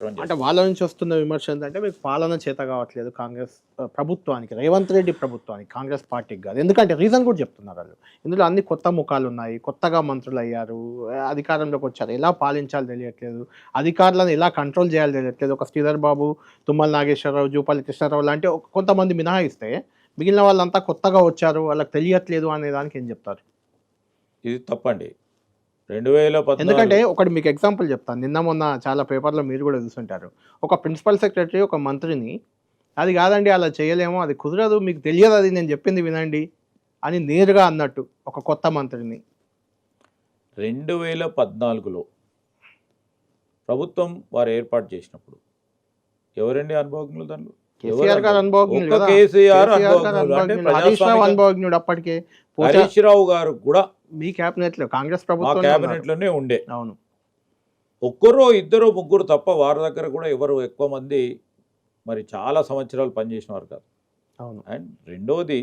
అంటే వాళ్ళ నుంచి వస్తున్న విమర్శ ఏంటంటే మీకు పాలన చేత కావట్లేదు కాంగ్రెస్ ప్రభుత్వానికి, రేవంత్ రెడ్డి ప్రభుత్వానికి, కాంగ్రెస్ పార్టీకి కాదు. ఎందుకంటే రీజన్ కూడా చెప్తున్నారు వాళ్ళు. ఇందులో అన్ని కొత్త ముఖాలు ఉన్నాయి, కొత్తగా మంత్రులు అయ్యారు, అధికారంలోకి వచ్చారు, ఎలా పాలించాలో తెలియట్లేదు, అధికారులను ఎలా కంట్రోల్ చేయాలో తెలియట్లేదు. ఒక శ్రీధర్ బాబు, తుమ్మల నాగేశ్వరరావు, జూపల్లి కృష్ణారావు లాంటి కొంతమంది మినహాయిస్తే మిగిలిన వాళ్ళంతా కొత్తగా వచ్చారు, వాళ్ళకి తెలియట్లేదు అనే దానికి ఏం చెప్తారు? ఇది తప్పండి. 2014 ఎందుకంటే ఒకటి మీకు ఎగ్జాంపుల్ చెప్తాను. నిన్న మొన్న చాలా పేపర్లో మీరు కూడా చూసుంటారు. ఒక ప్రిన్సిపల్ సెక్రటరీ ఒక మంత్రిని అది కాదండి అలా చేయలేము, అది కుదరదు, మీకు తెలియదు, అది నేను చెప్పింది వినండి అని నేరుగా అన్నట్టు ఒక కొత్త మంత్రిని 2014లో ప్రభుత్వం వారు ఏర్పాటు చేసినప్పుడు ఎవరండి అనుభవజ్ఞులు దాంట్లో? కేసీఆర్ గారు అనుభవజ్ఞుడు ఒక్క కదా. కేసీఆర్ కేసీఆర్ గారు అనుభవజ్ఞులు అంటే అనుభవజ్ఞుడు, హరీష్ రావు ప్రజాస్వామిక అనుభవజ్ఞుడు. అప్పటికే హరీష్ రావు గారు కూడా మీ క్యాబినెట్ లో కాంగ్రెస్ మా ప్రభుత్వం క్యాబినెట్ లోనే ఉండే. అవును. ఒక్కరో ఇద్దరు ముగ్గురు తప్ప వారి దగ్గర కూడా ఎవరు ఎక్కువ మంది మరి చాలా సంవత్సరాలు పనిచేసిన వారు కాదు. అవును. అండ్ రెండోది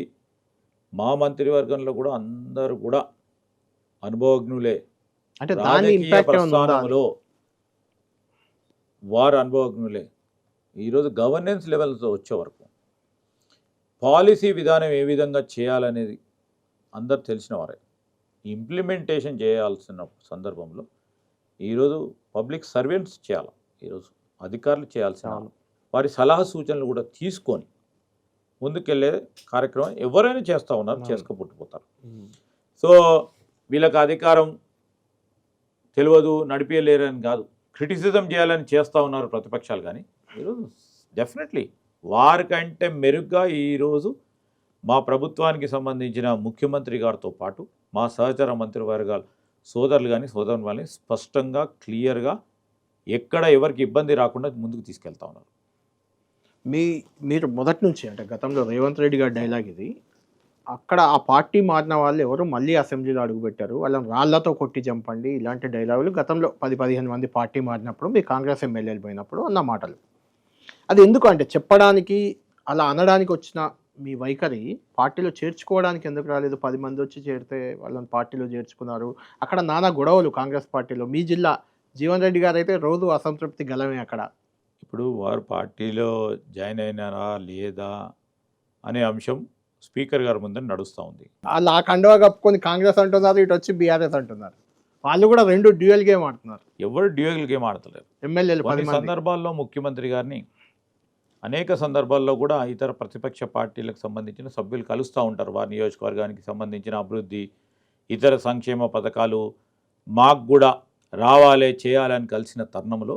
మా మంత్రివర్గంలో కూడా అందరూ కూడా అనుభవజ్ఞులే. అంటే దాని రాజకీయ ఇంపాక్ట్ ఏమైనా ఉందా? ప్రస్థానంలో వారు అనుభవజ్ఞులే. ఈరోజు గవర్నెన్స్ లెవెల్స్ వచ్చే వరకు పాలసీ విధానం ఏ విధంగా చేయాలనేది అందరు తెలిసిన వారే. ఇంప్లిమెంటేషన్ చేయాల్సిన సందర్భంలో ఈరోజు పబ్లిక్ సర్వెంట్స్ చేయాలి, ఈరోజు అధికారులు చేయాల్సిన వారి సలహా సూచనలు కూడా తీసుకొని ముందుకెళ్ళే కార్యక్రమం ఎవరైనా చేస్తూ ఉన్నారు, చేసుకుపుట్టుపోతారు. సో వీళ్ళకి అధికారం తెలియదు, నడిపేయలేరని కాదు, క్రిటిసిజం చేయాలని చేస్తూ ఉన్నారు ప్రతిపక్షాలు. కానీ ఈరోజు డెఫినెట్లీ వారికంటే మెరుగ్గా ఈరోజు మా ప్రభుత్వానికి సంబంధించిన ముఖ్యమంత్రి గారితో పాటు మా సహచర మంత్రివర్గాల సోదరులు కానీ సోదరులు కానీ స్పష్టంగా క్లియర్గా ఎక్కడ ఎవరికి ఇబ్బంది రాకుండా ముందుకు తీసుకెళ్తా ఉన్నారు. మీరు మొదటి నుంచి అంటే గతంలో రేవంత్ రెడ్డి గారి డైలాగ్ ఇది, అక్కడ ఆ పార్టీ మారిన వాళ్ళు ఎవరు మళ్ళీ అసెంబ్లీలో అడుగుపెట్టారు, వాళ్ళని రాళ్లతో కొట్టి చంపండి, ఇలాంటి డైలాగులు గతంలో 10-15 మంది పార్టీ మారినప్పుడు మీ కాంగ్రెస్ ఎమ్మెల్యేలు పోయినప్పుడు అన్న మాటలు. అది ఎందుకు అంటే చెప్పడానికి, అలా అనడానికి వచ్చిన మీ వైఖరి పార్టీలో చేర్చుకోవడానికి ఎందుకు రాలేదు? 10 మంది వచ్చి చేరితే వాళ్ళని పార్టీలో చేర్చుకున్నారు, అక్కడ నానా గొడవలు కాంగ్రెస్ పార్టీలో. మీ జిల్లా జీవన్ రెడ్డి గారు అయితే రోజు అసంతృప్తి గలమే అక్కడ. ఇప్పుడు వారు పార్టీలో జాయిన్ అయినారా లేదా అనే అంశం స్పీకర్ గారి ముందర నడుస్తూ ఉంది. వాళ్ళు ఆ కండువా కప్పుకొని కాంగ్రెస్ అంటున్నారు, ఇటు వచ్చి బీఆర్ఎస్ అంటున్నారు. వాళ్ళు కూడా రెండు డ్యూయల్ గేమ్ ఆడుతున్నారు. ఎవరు డ్యూయల్ గేమ్ ఆడతలేరు. ఎమ్మెల్యేలు కొన్ని సందర్భాల్లో ముఖ్యమంత్రి గారిని అనేక సందర్భాల్లో కూడా ఇతర ప్రతిపక్ష పార్టీలకు సంబంధించిన సభ్యులు కలుస్తూ ఉంటారు. వారి నియోజకవర్గానికి సంబంధించిన అభివృద్ధి, ఇతర సంక్షేమ పథకాలు మాకు కూడా రావాలే చేయాలని కలిసిన తరుణంలో